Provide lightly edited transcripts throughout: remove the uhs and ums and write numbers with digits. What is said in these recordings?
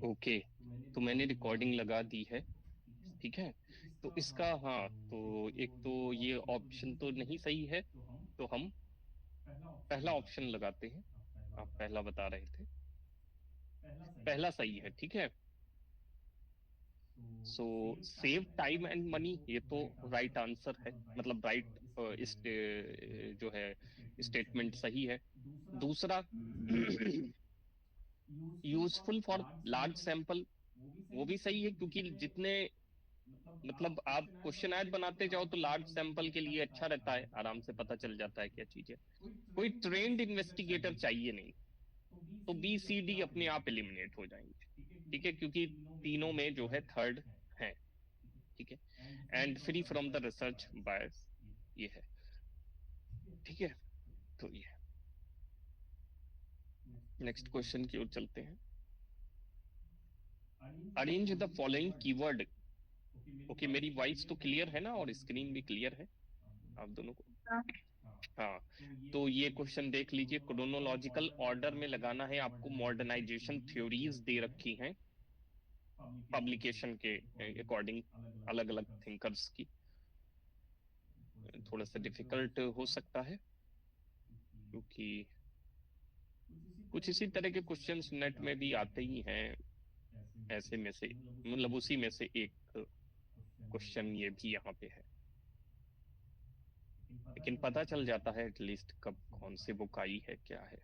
Okay, तो मैंने recording लगा दी है। ठीक है, तो इसका, हाँ, तो एक तो ये ऑप्शन तो नहीं सही है, तो हम पहला ऑप्शन लगाते हैं। आप पहला बता रहे थे, पहला सही है। ठीक है, सो सेव टाइम एंड मनी, ये तो राइट आंसर है, मतलब राइट, इस जो है स्टेटमेंट सही है। दूसरा, यूजफुल फॉर लार्ज सैंपल, वो भी सही है, क्योंकि जितने, मतलब आप क्वेश्चन ऐड बनाते जाओ तो लार्ज सैंपल के लिए अच्छा रहता है, आराम से पता चल जाता है क्या चीज है। कोई ट्रेंड इन्वेस्टिगेटर चाहिए नहीं, तो बी सी डी अपने आप एलिमिनेट हो जाएंगे। ठीक है, क्योंकि तीनों में जो है थर्ड है। ठीक है, and free from the research bias, ये है। ठीक है, तो ये नेक्स्ट क्वेश्चन की ओर चलते हैं। Arrange the following keyword. Okay, मेरी वॉइस तो क्लियर है ना, और स्क्रीन भी क्लियर है आप दोनों को? हाँ, तो ये क्वेश्चन देख लीजिए, क्रोनोलॉजिकल ऑर्डर में लगाना है आपको। मॉडर्नाइजेशन थ्योरीज दे रखी हैं पब्लिकेशन के अकॉर्डिंग, अलग अलग थिंकर्स की। थोड़ा सा डिफिकल्ट हो सकता है, क्योंकि कुछ इसी तरह के क्वेश्चंस नेट में भी आते ही हैं, ऐसे में से, मतलब उसी में से एक क्वेश्चन ये भी यहाँ पे है। लेकिन पता चल जाता है एटलीस्ट कब कौन सी बुक आई है, क्या है।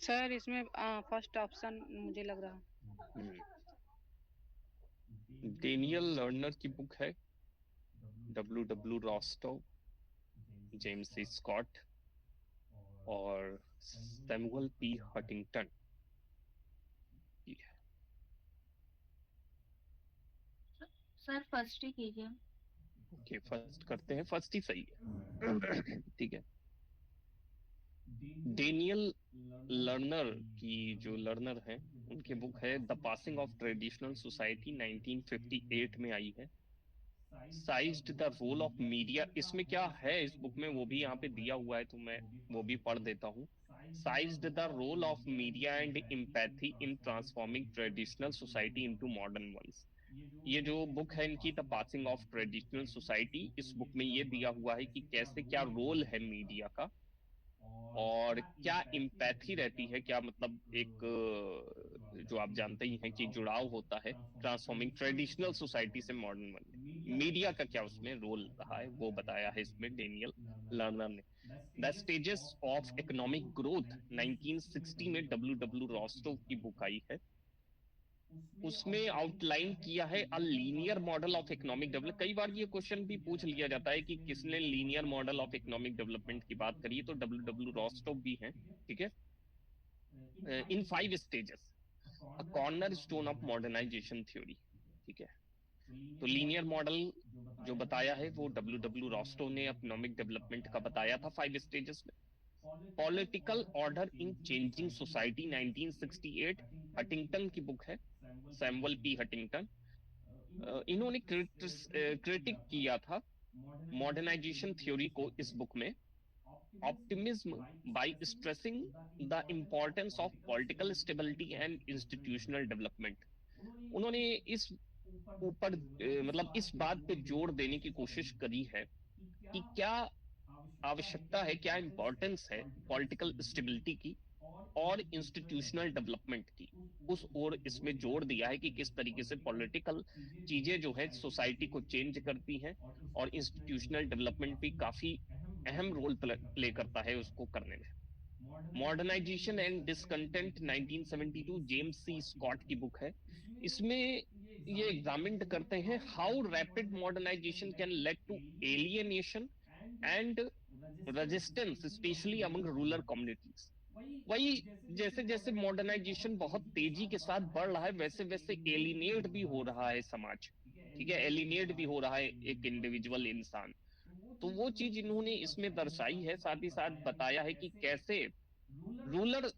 सर इसमें फर्स्ट ऑप्शन मुझे लग रहा है। डेनियल लर्नर की बुक है, W W रॉस्टो, James C Scott और सैमुअल पी हटिंगटन की है। सर फर्स्ट ही कीजिए। ओके, फर्स्ट करते हैं, फर्स्ट ही सही है। ठीक है, डेनियल लर्नर की, जो लर्नर है, उनकी बुक है the passing of traditional society, 1958 में आई है। Sized the role of media, इसमें क्या है इस बुक में वो भी यहाँ पे दिया हुआ है, तो मैं वो भी पढ़ देता हूँ। Sized the role of media and empathy in transforming traditional society into modern ones. ये जो बुक है इनकी, the passing of traditional society, इस बुक में ये दिया हुआ है कि कैसे, क्या रोल है मीडिया का, और क्या इम्पैथी रहती है, क्या मतलब एक, जो आप जानते ही हैं कि जुड़ाव होता है ट्रांसफॉर्मिंग ट्रेडिशनल सोसाइटी से मॉडर्न वन में, मीडिया का क्या उसमें रोल रहा है, वो बताया है इसमें डेनियल लर्नर ने। The stages of economic growth, 1960 में डब्ल्यू डब्ल्यू रॉस्टोव की बुक आई है। उसमें आउटलाइन किया है a linear model of economic develop. कई बार ये क्वेश्चन भी पूछ लिया जाता है कि किसने linear model of economic development की बात करी है, तो डब्ल्यू डब्ल्यू रॉस्टोव भी है। ठीक है, in 5 stages, a corner stone of modernisation theory. ठीक है, तो लीनियर मॉडल जो बताया है वो डब्ल्यू डब्ल्यू रॉस्टो ने इकोनॉमिक डेवलपमेंट का बताया था 5 स्टेजेस में। Political order in changing society, 1968, Huntington की बुक है, सैमुअल पी हटिंगटन। इन्होंने क्रिटिक किया था मॉडर्नाइजेशन थ्योरी को इस बुक में, optimism by stressing the importance of political stability and institutional development. उन्होंने इस ऊपर, मतलब इस बात पे जोर देने की कोशिश करी है कि क्या आवश्यकता है, क्या इंपॉर्टेंस है पॉलिटिकल स्टेबिलिटी की और इंस्टीट्यूशनल डेवलपमेंट की। उस ओर इसमें जोर दिया है कि किस तरीके से पॉलिटिकल चीजें जो है सोसाइटी को चेंज करती हैं, और इंस्टीट्यूशनल डेवलपमेंट भी काफी अहम रोल प्ले करता है उसको करने में। Modernisation and discontent, 1972, James C Scott की बुक है। इसमें ये एग्जामिन करते हैं how rapid modernisation can lead to alienation and resistance, especially among rural communities. वही, जैसे जैसे मॉडर्नाइजेशन बहुत तेजी के साथ बढ़ रहा है, वैसे वैसे एलिनेट भी हो रहा है समाज। ठीक है, एलिनेट भी हो रहा है एक इंडिविजुअल इंसान। तो वो चीज इन्होंने इसमें दर्शाई है, साथ ही साथ बताया है कि कैसे रूरल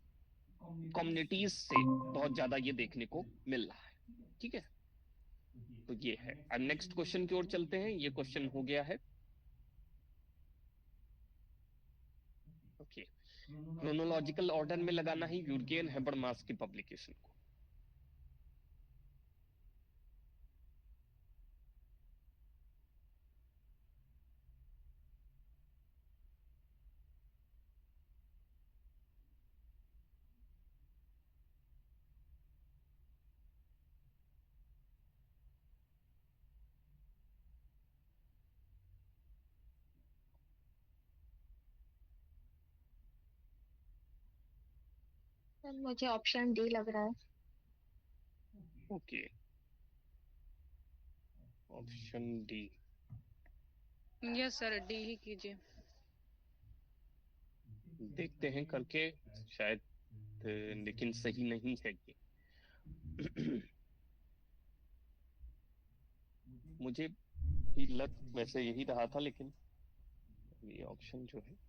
कम्युनिटीज से बहुत ज्यादा ये देखने को मिल रहा है। ठीक है, तो ये है। अब नेक्स्ट क्वेश्चन की ओर चलते हैं, ये क्वेश्चन हो गया है। ओके, क्रोनोलॉजिकल ऑर्डर में लगाना है यूर्गेन हेबरमास की पब्लिकेशन को। सर मुझे ऑप्शन डी लग रहा है। Okay, option D. Yes sir, D ही कीजिए। देखते हैं करके, शायद लेकिन सही नहीं है ये। मुझे भी लग वैसे यही रहा था, लेकिन ये ऑप्शन जो है,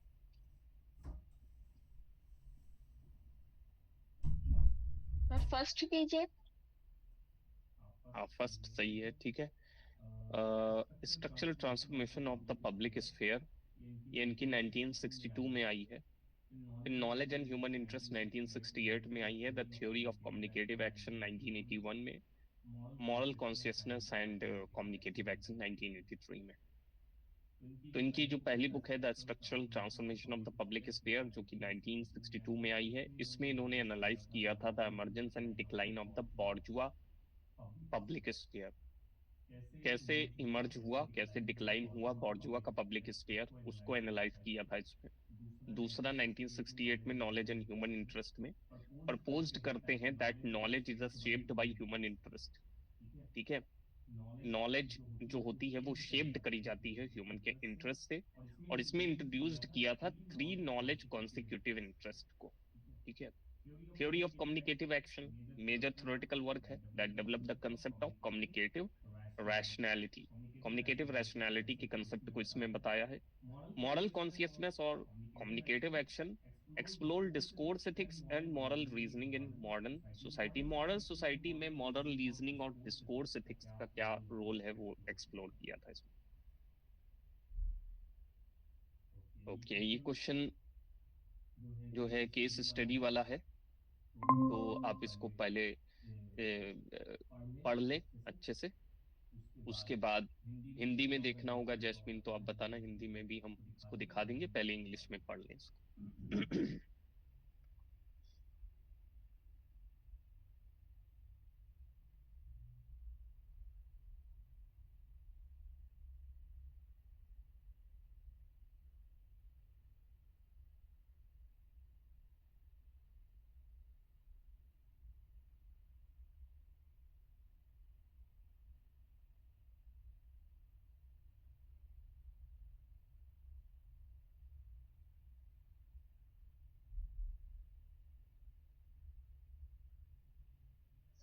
सर फर्स्ट कीजिए। हाँ फर्स्ट सही है, ठीक है। Structural transformation of the public sphere, ये इनकी 1962 में आई है। फिर नॉलेज एंड ह्यूमन इंटरेस्ट 1968 में आई है। The theory of communicative action 1981 में। Moral consciousness and communicative action 1983 में। तो इनकी जो पहली बुक है the structural transformation of the public sphere, जो कि 1962 में आई है, इसमें इन्होंने एनालाइज किया था the emergence and decline of the bourgeois public sphere. कैसे इमर्ज हुआ, कैसे डिक्लाइन हुआ बॉर्जुआ का पब्लिक स्फीयर, उसको एनालाइज किया था इसमें। दूसरा 1968 में नॉलेज एंड ह्यूमन इंटरेस्ट में प्रपोज्ड करते हैं that knowledge is shaped by human interest. ठीक है, नॉलेज जो होती है वो शेप्ड करी जाती है ह्यूमन के इंटरेस्ट से, और इसमें इंट्रोड्यूस्ड किया था 3 नॉलेज कॉन्सिक्यूटिव इंटरेस्ट को। ठीक है, theory of communicative action major theoretical work है that develop the concept of communicative rationality, communicative rationality के कंसेप्ट को इसमें बताया है। मॉरल कॉन्शियसनेस और communicative action explore discourse ethics and moral reasoning in modern society. Modern society में moral reasoning और discourse ethics का क्या रोल है वो एक्सप्लोर किया था इसमें। ओके, ये क्वेश्चन जो है केस स्टडी वाला है, तो आप इसको पहले पढ़ लें अच्छे से, उसके बाद हिंदी में देखना होगा जैस्मिन, तो आप बताना, हिंदी में भी हम इसको दिखा देंगे, पहले इंग्लिश में पढ़ लें इसको।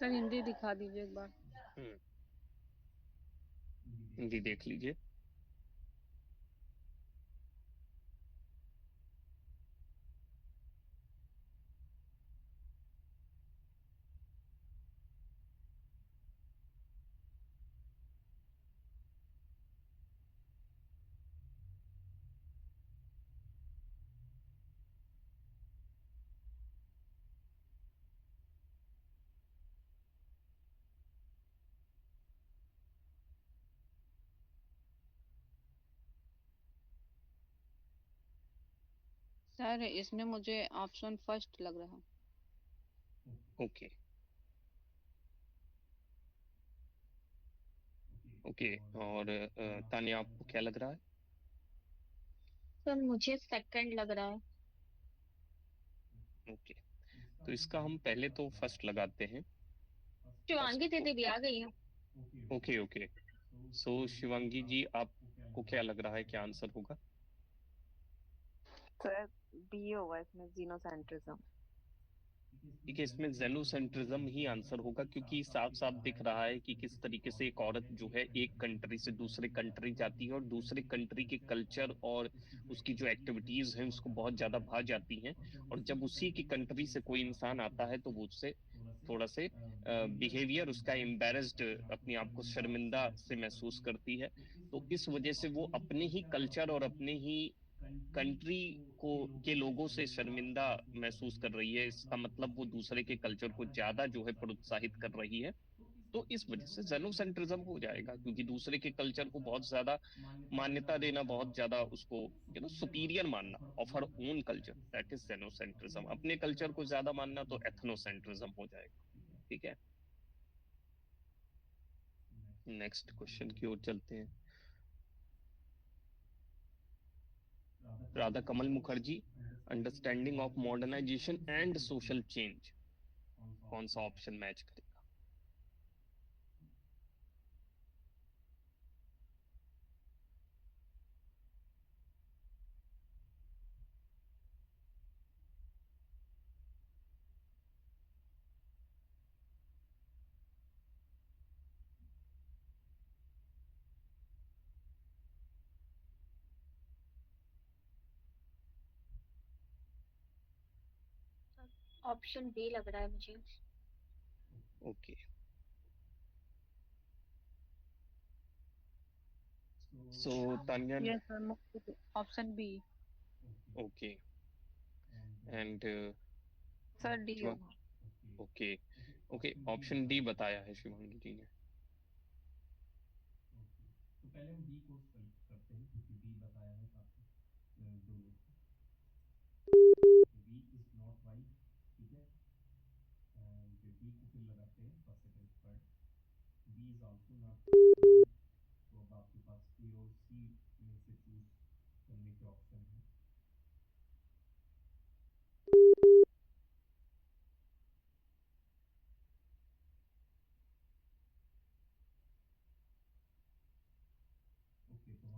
सर हिंदी दिखा दीजिए एक बार। हिंदी देख लीजिए। सर इसमें मुझे ऑप्शन फर्स्ट लग रहा है। ओके ओके, और तानिया आपको क्या लग रहा है? सर मुझे सेकंड लग रहा है। ओके, तो इसका हम पहले तो फर्स्ट लगाते हैं। शिवांगी दीदी भी आ गई है। ओके ओके, सो शिवांगी जी आपको क्या लग रहा है, क्या आंसर होगा? सर बी होगा इसमें, जीनोसेंट्रिज्म। ठीक है, इसमें जेनोसेंट्रिज्म ही आंसर होगा, क्योंकि साफ साफ दिख रहा है कि किस तरीके से एक औरत जो है एक कंट्री से दूसरे कंट्री जाती है और दूसरे कंट्री के कल्चर और उसकी जो एक्टिविटीज हैं उसको बहुत ज्यादा भा जाती हैं, और जब उसी की कंट्री से कोई इंसान आता है तो वो उससे थोड़ा से बिहेवियर उसका एम्बेरस्ड, अपने आप को शर्मिंदा से महसूस करती है। तो इस वजह से वो अपने ही कल्चर और अपने ही कंट्री को के लोगों से शर्मिंदा महसूस कर रही है, इसका मतलब वो दूसरे के कल्चर को ज्यादा जो है प्रोत्साहित कर रही है। तो इस वजह से जेनोसेंट्रिज्म हो जाएगा, क्योंकि दूसरे के कल्चर को बहुत ज्यादा मान्यता देना, बहुत ज्यादा उसको सुपीरियर मानना of her own culture, that is xenocentrism. अपने कल्चर को ज्यादा मानना तो एथनोसेंट्रिज्म हो जाएगा। ठीक है, नेक्स्ट क्वेश्चन की ओर चलते हैं। Radha Kamal Mukherjee, understanding of modernisation and social change, कौन सा ऑप्शन मैच करेगा? ऑप्शन बी लग रहा है मुझे। Okay, so Tanya, yes sir, option B. Okay, and sir D होगा। ओके, ओके, ऑप्शन डी बताया है शिवांगी जी ने।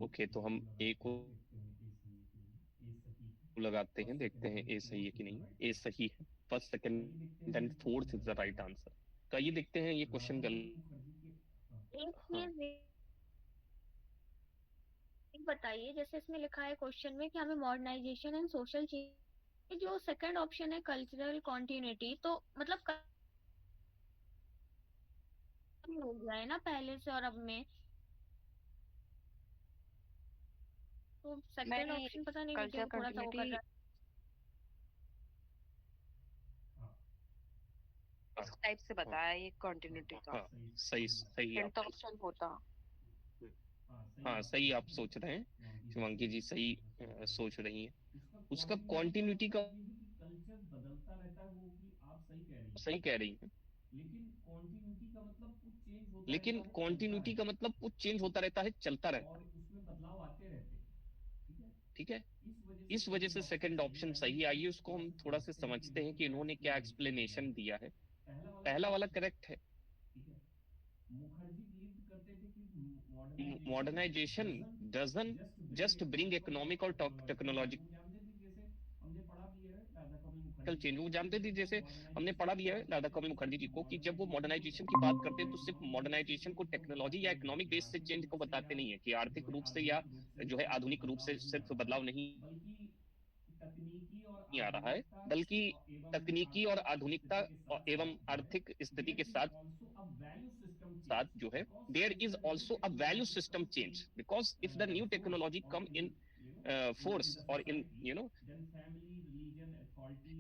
ओके, तो हम ए को लगाते हैं, देखते हैं ए सही है कि नहीं। ए सही है। First, second and fourth is the right answer. तो आइए देखते हैं ये क्वेश्चन एक हाँ, चीज एक बताइए, जैसे इसमें लिखा है क्वेश्चन में कि हमें मॉडर्नाइजेशन एंड सोशल चेंज, जो सेकंड ऑप्शन है कल्चरल कॉन्टिन्यूटी, तो मतलब हो गया है ना पहले से और अब में, तो सेकंड मैंने ऑप्शन पता नहीं मुझे कल्चर थोड़ा सा वो कर कंटिन्यूटी रहा इस टाइप से हाँ, बताया, ये कंटिन्यूटी का हाँ, सही सही हिंट आप ऑप्शन होता। हाँ, सही आप सोच रहे हैं, शिवांगी जी सही सोच रही हैं। उसका कॉन्टिन्यूटी का सही कह रही हैं, लेकिन कॉन्टिन्यूटी का मतलब कुछ चेंज होता रहता है, चलता रहता है। ठीक है, इस वजह से सेकंड ऑप्शन सही। आइए उसको हम थोड़ा सा समझते हैं कि इन्होंने क्या एक्सप्लेनेशन दिया है। पहला वाला करेक्ट है। Modernisation doesn't just bring economic और टेक्नोलॉजिकल चेंज। वो जानते थे, जैसे हमने पढ़ा भी है राधा कमल मुखर्जी जी को, कि जब वो मॉडर्नाइजेशन की बात करते हैं तो सिर्फ मॉडर्नाइजेशन को टेक्नोलॉजी या इकोनॉमिक बेस से चेंज को बताते नहीं है, कि आर्थिक रूप से या जो है आधुनिक रूप से सिर्फ बदलाव नहीं आ रहा है, बल्कि तकनीकी और आधुनिकता एवं आर्थिक स्थिति के साथ साथ जो है there is also a value system change, because if the new technology come in force or in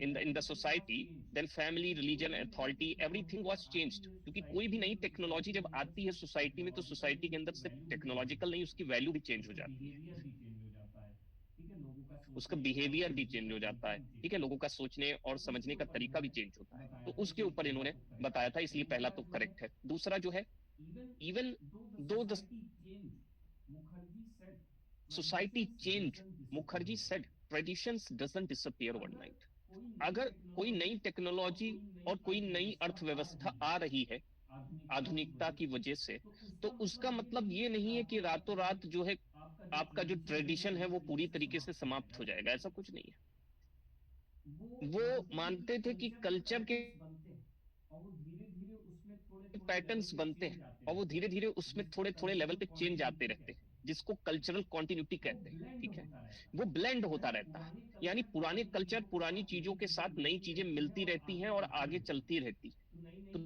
in the society, then family, religion, authority, everything was changed। क्योंकि कोई भी नई टेक्नोलॉजी जब आती है सोसाइटी में, तो सोसाइटी के अंदर सिर्फ टेक्नोलॉजिकल नहीं, उसकी वैल्यू भी चेंज हो जाती है, उसका बिहेवियर भी चेंज हो जाता है। ठीक है, लोगों का सोचने और समझने का तरीका भी चेंज होता है। तो उसके ऊपर इन्होंने बताया था, इसलिए पहला तो करेक्ट है। दूसरा जो है, even though the society change, Mukherjee said, traditions doesn't disappear overnight. अगर कोई नई टेक्नोलॉजी और कोई नई अर्थव्यवस्था आ रही है आधुनिकता की वजह से, तो उसका मतलब ये नहीं है कि रातों रात जो है आपका जो ट्रेडिशन है वो पूरी तरीके से समाप्त हो जाएगा, ऐसा कुछ नहीं है। वो मानते थे कि कल्चर के पैटर्न्स बनते हैं और वो धीरे धीरे उसमें थोड़े थोड़े लेवल पे चेंज आते रहते हैं, जिसको कल्चरल कॉन्टिन्यूटी कहते हैं। ठीक है, वो ब्लेंड होता रहता है, यानी पुराने कल्चर पुरानी चीजों के साथ नई चीजें मिलती रहती हैं और आगे चलती रहती है। तो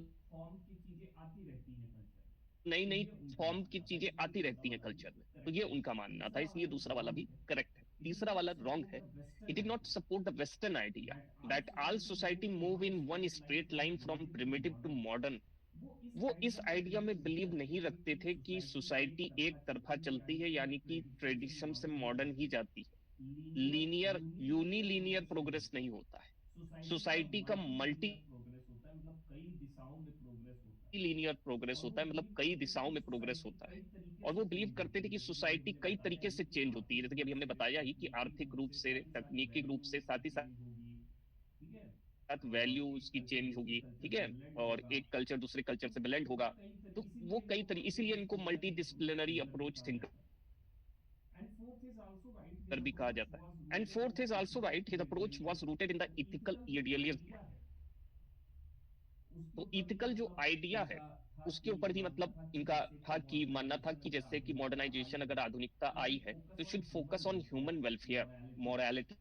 नई नई फॉर्म की चीजें आती रहती हैं कल्चर में, तो ये उनका मानना था, इसलिए दूसरा वाला भी करेक्ट है। तीसरा वाला रॉन्ग है. It did not support the Western idea that all society move in one straight line from primitive to modern. वो इस आइडिया में बिलीव नहीं रखते थे कि सोसाइटी एक तरफा चलती है, यानी कि ट्रेडिशन से मॉडर्न ही जाती है. लीनियर यूनिलीनियर प्रोग्रेस नहीं होता है. सोसाइटी का मल्टी लीनियर प्रोग्रेस होता है, मतलब कई दिशाओं में प्रोग्रेस होता है. और वो बिलीव करते थे कि सोसाइटी कई तरीके से चेंज होती है, जैसे कि अभी हमने बताया ही कि आर्थिक रूप से, तकनीकी रूप से, साथ ही साथ वैल्यूज की चेंज होगी. ठीक है. और एक कल्चर दूसरे कल्चर से ब्लेंड होगा. तो वो कई तरीके, इसीलिए इनको मल्टी डिसिप्लिनरी अप्रोच थिंकर भी कहा जाता है. And fourth is also right, his approach was rooted in the ethical idealism. तो इथिकल जो आइडिया है उसके ऊपर भी मतलब इनका था कि मानना था कि जैसे कि मॉडर्नाइजेशन, अगर आधुनिकता आई है तो should focus on human welfare, morality,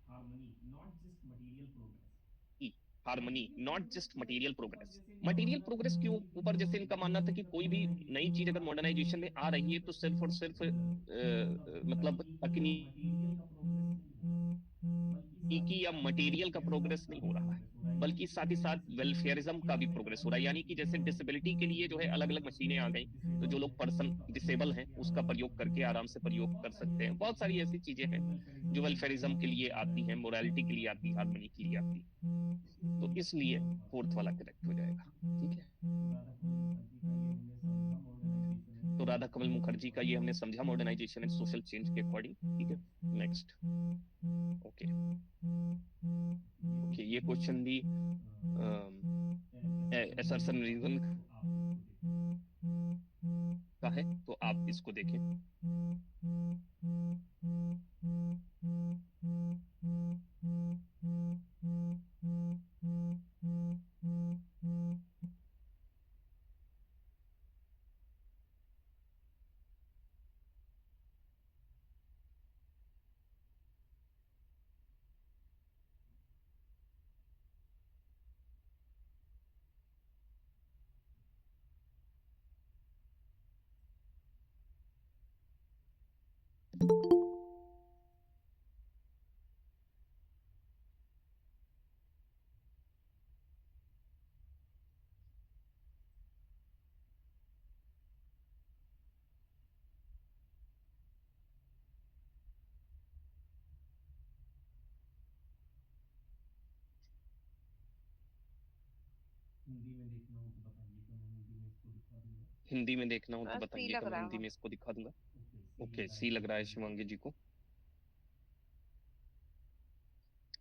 harmony, not just material progress. Material progress के ऊपर जैसे इनका मानना था कि कोई भी नई चीज अगर मॉडर्नाइजेशन में आ रही है तो सिर्फ और सिर्फ मतलब तकनीकी या मटेरियल का प्रोग्रेस नहीं हो रहा है, बल्कि साथ ही साथ वेलफेयरिज्म का भी प्रोग्रेस हो रहा है. यानी कि जैसे डिसेबिलिटी के लिए जो है अलग अलग मशीनें आ गई, तो जो लोग पर्सन डिसेबल हैं उसका प्रयोग करके आराम से प्रयोग कर सकते हैं. बहुत सारी ऐसी चीजें हैं जो वेलफेयरिज्म के लिए आती हैं, मोरालिटी के लिए आती है, हार्मनी के लिए आती है. तो इसलिए फोर्थ वाला करेक्ट हो जाएगा. ठीक है. तो राधा कमल मुखर्जी का ये हमने समझा मॉडर्नाइजेशन एंड सोशल चेंज के अकॉर्डिंग. ठीक है. नेक्स्ट. ओके ओके, ये क्वेश्चन भी असर्शन रीजन का है, तो आप इसको देखें. हिंदी में देखना हो तो बताइएगा, मैं हिंदी में इसको दिखा दूंगा. ओके, सी लग रहा है शिवांगी जी को.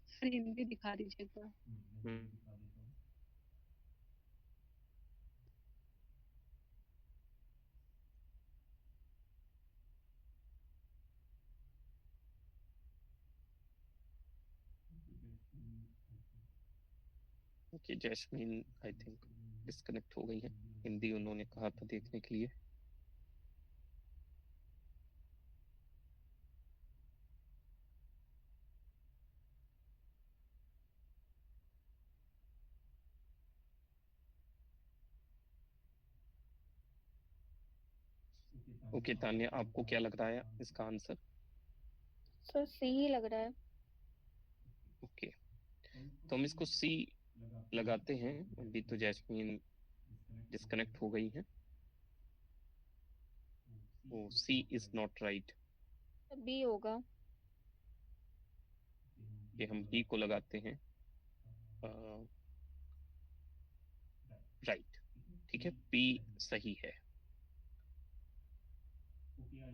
सर हिंदी दिखा दीजिएगा. Okay, jasmine I think disconnect हो गई है. हिंदी उन्होंने कहा था देखने के लिए. ओके तान्या, आपको क्या लग रहा है इसका आंसर? सर सी ही लग रहा है. ओके, तो हम इसको सी लगाते हैं. अभी तो जैस्मीन डिस्कनेक्ट हो गई है. ओ, सी इज नॉट राइट. बी होगा. कि हम बी को लगाते हैं. राइट. ठीक है, बी सही है.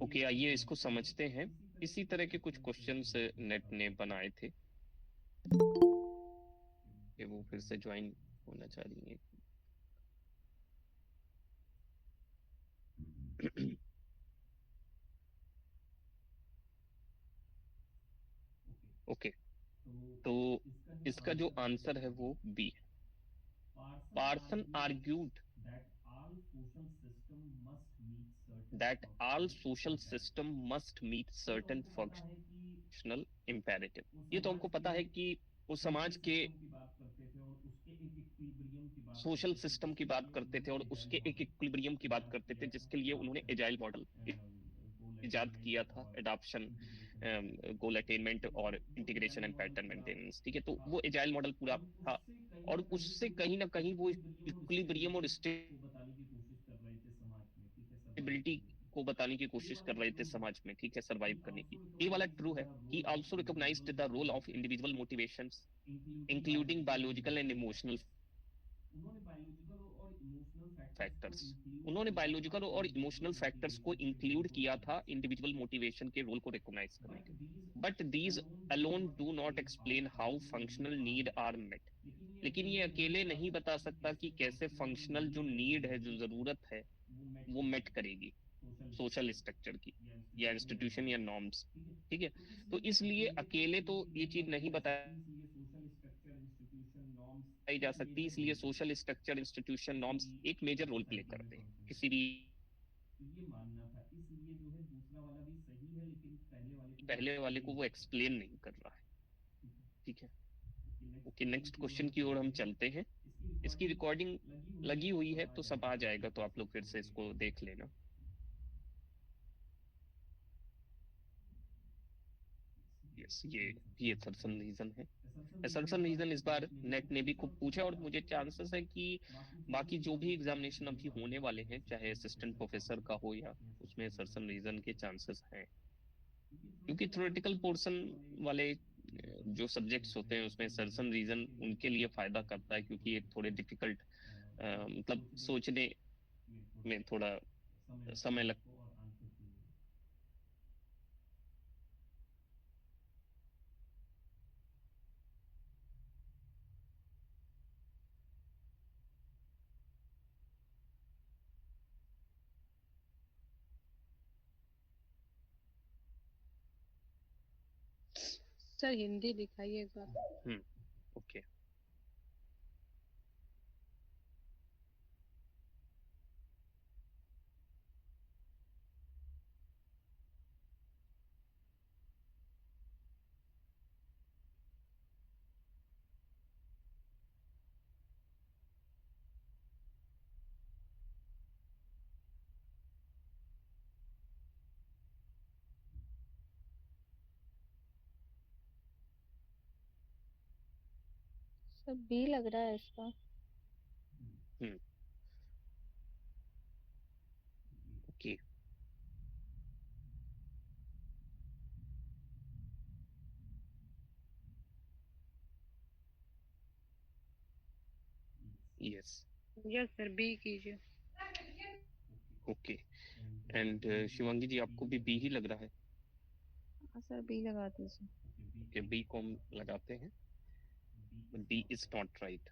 ओके, आइए इसको समझते हैं. इसी तरह के कुछ क्वेश्चंस नेट ने बनाए थे. कि वो फिर से ज्वाइन होना चाह रही है. ओके, तो इसका जो आंसर है वो बी है. Parson argued that all social system must meet certain functional imperative. ये तो हमको पता है कि उस समाज के सोशल सिस्टम की बात करते थे और उसके एक इक्विलिब्रियम की बात करते थे, जिसके लिए उन्होंने एजाइल मॉडल इजाद किया था, एडॉप्शन गोल अटेनमेंट और इंटीग्रेशन एंड पैटर्न मेंटेनेंस। ठीक है, तो वो एजाइल मॉडल पूरा था, और उससे कहीं ना कहीं वो इक्विलिब्रियम और स्टेबिलिटी को बताने की कोशिश कर रहे थे समाज में, ठीक है, सरवाइव करने की। ये वाला ट्रू है। He also recognised the role of individual motivations including biological and emotional factors. उन्होंने बायोलॉजिकल और इमोशनल फैक्टर्स को इंक्लूड किया था इंडिविजुअल मोटिवेशन के रोल को रिकॉग्नाइज करने के लिए। But these alone do not explain how functional need are met. लेकिन ये अकेले नहीं बता सकता कि कैसे फंक्शनल जो नीड है, जो जरूरत है, वो मेट करेगी सोशल स्ट्रक्चर की या इंस्टीट्यूशन या नॉर्म्स। ठीक है, तो इसलिए अकेले तो ये चीज नहीं बताई जा सकती, इसलिए सोशल स्ट्रक्चर, इंस्टीट्यूशन, नॉर्म्स एक मेजर रोल प्ले करते हैं किसी भी। पहले वाले को वो एक्सप्लेन नहीं कर रहा है। ठीक है, ओके, नेक्स्ट क्वेश्चन की ओर हम चलते हैं। इसकी रिकॉर्डिंग लगी हुई है तो सब आ जाएगा, तो आप लोग फिर से इसको देख लेना। यस, ये असर्शन रीजन है। असर्शन रीजन इस बार नेट ने भी खूब पूछा, और मुझे चांसेस है कि बाकी जो भी एग्जामिनेशन अभी होने वाले हैं, चाहे असिस्टेंट प्रोफेसर का हो या उसमें असर्शन रीजन के चांसेस हैं, क्योंकि थ्योरेटिकल पोर्शन वाले जो सब्जेक्ट्स होते हैं उसमें असर्शन रीजन उनके लिए फायदा करता है, क्योंकि एक थोड़े डिफिकल्ट मतलब सोचने में थोड़ा समय लगता सर हिंदी दिखाइए एक बार। ओके। सर बी लग रहा है इसका। Okay, yes, yes sir B कीजिए। ओके। एंड शिवांगी जी, आपको भी बी ही लग रहा है? सर बी लगा दीजिए। ओके, बी को हम लगाते हैं। B is not right.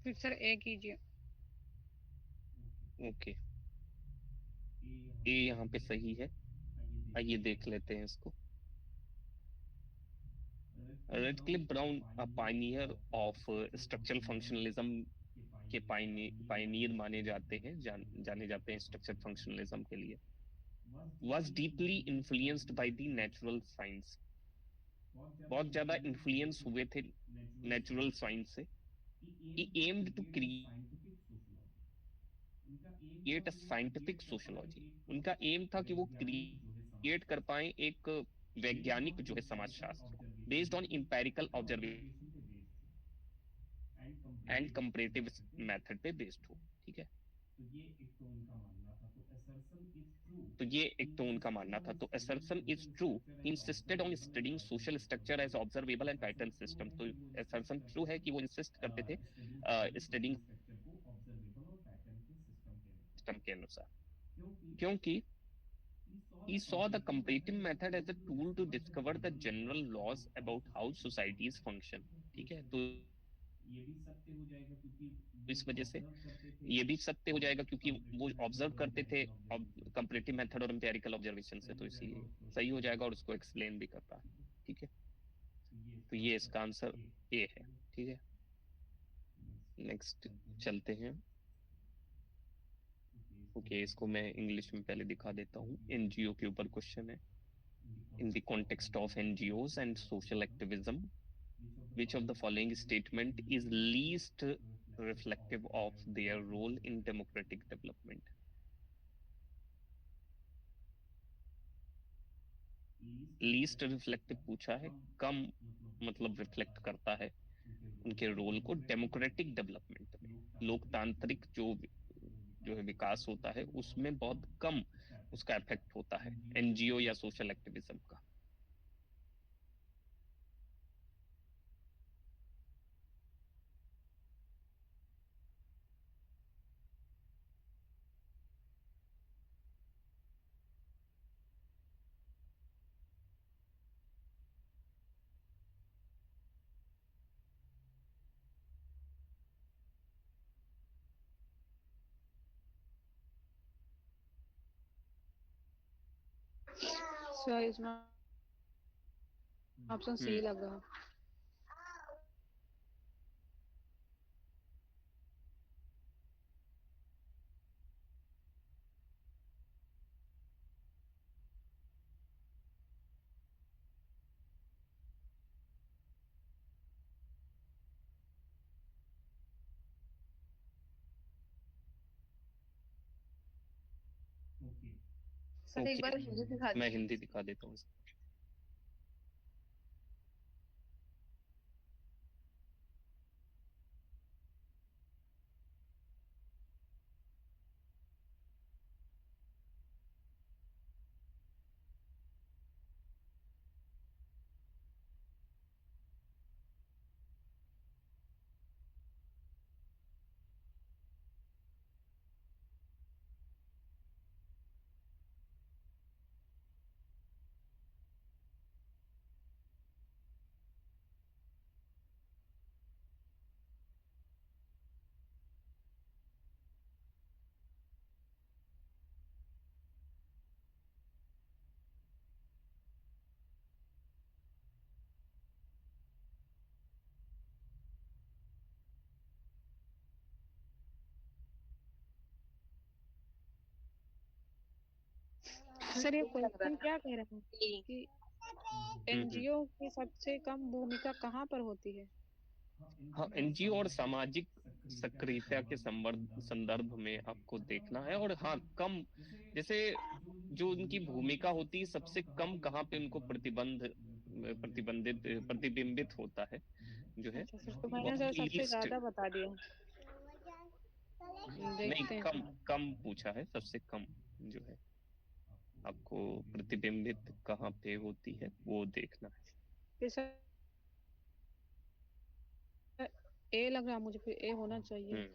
फिर सर ए कीजिए। ओके, ए यहाँ पे सही है। आइए देख लेते हैं इसको। Radcliffe Brown pioneer of structural functionalism के पायनियर माने जाते हैं, जाने जाते हैं स्ट्रक्चर फंक्शनलिज्म के लिए। was deeply influenced by the natural science। बहुत ज्यादा इन्फ्लुएंस हुए थे नेचुरल साइंस से। he aimed to create a scientific sociology। उनका एम था कि वो क्रिएट कर पाए एक वैज्ञानिक जो है समाजशास्त्र, based on empirical observation and comparative method पे बेस्ड हो। ठीक है, तो ये एक तो उनका मानना था। तो assertion is true, he insisted on studying social structure as observable and pattern system। तो assertion true है कि वो इंसिस्ट करते थे स्टडिंग सिस्टम के अनुसार, क्योंकि he saw the comparative method as a tool to discover the general laws about how societies function। ठीक है, तो इस वजह से ये भी सत्य हो जाएगा, क्योंकि वो ऑब्जर्व करते थे कंपैरेटिव मेथड और एम्पिरिकल ऑब्जर्वेशन से, तो इसीलिए सही हो जाएगा, और उसको एक्सप्लेन भी करता है। ठीक है, तो ये इसका आंसर ए है। ठीक है, नेक्स्ट चलते हैं। ओके, इसको मैं इंग्लिश में पहले दिखा देता हूँ। एनजीओ के ऊपर क्वेश्चन है। In the context of NGOs and social activism, which of the following statement is least reflective of their role in democratic development. Least reflective पूछा है, कम मतलब रिफ्लेक्ट करता है उनके रोल को डेमोक्रेटिक डेवलपमेंट में। लोकतांत्रिक जो जो है विकास होता है उसमें बहुत कम उसका इफेक्ट होता है एनजीओ या सोशल एक्टिविज्म का। सर इसमें ऑप्शन सी लग रहा है। सर एक बार हिंदी दिखा मैं दीजिए। हिंदी दिखा देता हूँ। सर ये क्वेश्चन क्या कह रहा है कि एनजीओ की सबसे कम भूमिका कहाँ पर होती है? हाँ, एनजीओ और सामाजिक सक्रियता के संदर्भ में आपको देखना है। और हाँ, कम जैसे जो उनकी भूमिका होती है सबसे कम कहाँ पे उनको प्रतिबिंबित होता है जो है अच्छा सर, तो वो मैंने सर सबसे लीस्ट। ज्यादा बता दिया। नहीं, देखते हैं कम सर। कम पूछा है, सबसे कम जो है आपको प्रतिबिंबित कहाँ पे होती है वो देखना है। फिर सर ए लग रहा है मुझे, फिर ए होना चाहिए।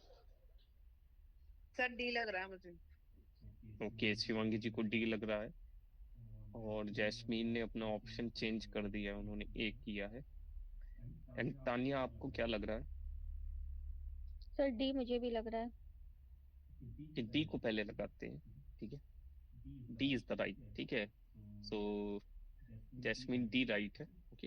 सर डी लग रहा है मुझे। ओके, शिवांगी जी को डी लग रहा है और जैस्मीन ने अपना ऑप्शन चेंज कर दिया, उन्होंने ए किया है। एंड तानिया, आपको क्या लग रहा है? सर डी मुझे भी लग रहा है। कि डी को पहले लगाते हैं, ठीक है। डी इज द राइट, ठीक है। सो जैस्मीन डी राइट है। ओके,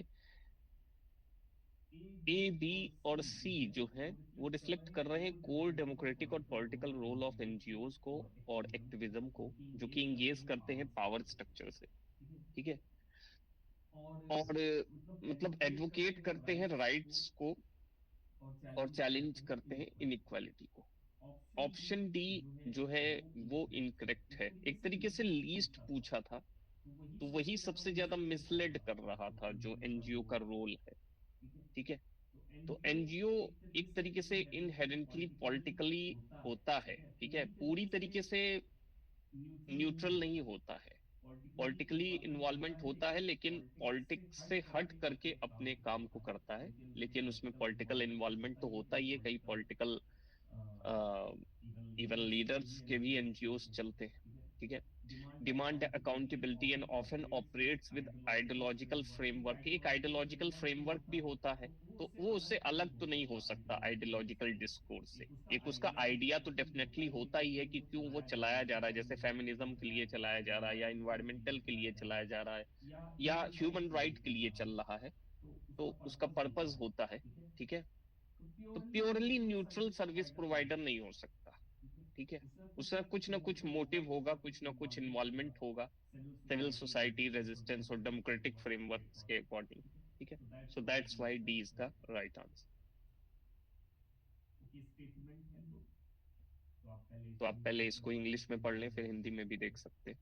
ए, बी और सी जो है वो रिफ्लेक्ट कर रहे हैं कोर डेमोक्रेटिक और पॉलिटिकल रोल ऑफ एनजीओज को और एक्टिविज्म को, जो कि इंगेज करते हैं पावर स्ट्रक्चर से, ठीक है। और मतलब एडवोकेट करते हैं राइट्स को और चैलेंज करते हैं इनइक्वालिटी को। ऑप्शन डी जो है वो इनकरेक्ट है। एक तरीके से लीस्ट पूछा था तो वही सबसे ज्यादा मिसलेड कर रहा था जो एनजीओ का रोल है, ठीक है। तो एनजीओ एक तरीके से इनहेरेंटली पॉलिटिकली होता है, ठीक है, पूरी तरीके से न्यूट्रल नहीं होता है। पॉलिटिकली इन्वॉल्वमेंट होता है लेकिन पॉलिटिक्स से हट करके अपने काम को करता है। लेकिन उसमें पॉलिटिकल इन्वॉल्वमेंट तो होता ही है, कई पॉलिटिकल इवन लीडर्स के भी एनजीओस चलते हैं, ठीक है। Demand accountability and often operates with ideological framework. एक आइडियोलॉजिकल फ्रेमवर्क भी होता है, तो वो उससे अलग तो नहीं हो सकता आइडियोलॉजिकल डिस्कोर्स से। एक उसका आइडिया तो डेफिनेटली होता ही है कि क्यों वो चलाया जा रहा है, जैसे फेमिनिज्म के लिए चलाया जा रहा है या इन्वायरमेंटल के लिए चलाया जा रहा है या ह्यूमन राइट के लिए चल रहा है, तो उसका पर्पस होता है, ठीक है। तो प्योरली न्यूट्रल सर्विस प्रोवाइडर नहीं हो सकता, ठीक है। उसका कुछ ना कुछ मोटिव होगा, कुछ ना कुछ इन्वॉल्वमेंट होगा सिविल सोसाइटी, रेजिस्टेंस और डेमोक्रेटिक फ्रेमवर्क के अकॉर्डिंग, ठीक है। So that's why D is the right answer. तो आप पहले इसको इंग्लिश में पढ़ लें, फिर हिंदी में भी देख सकते हैं।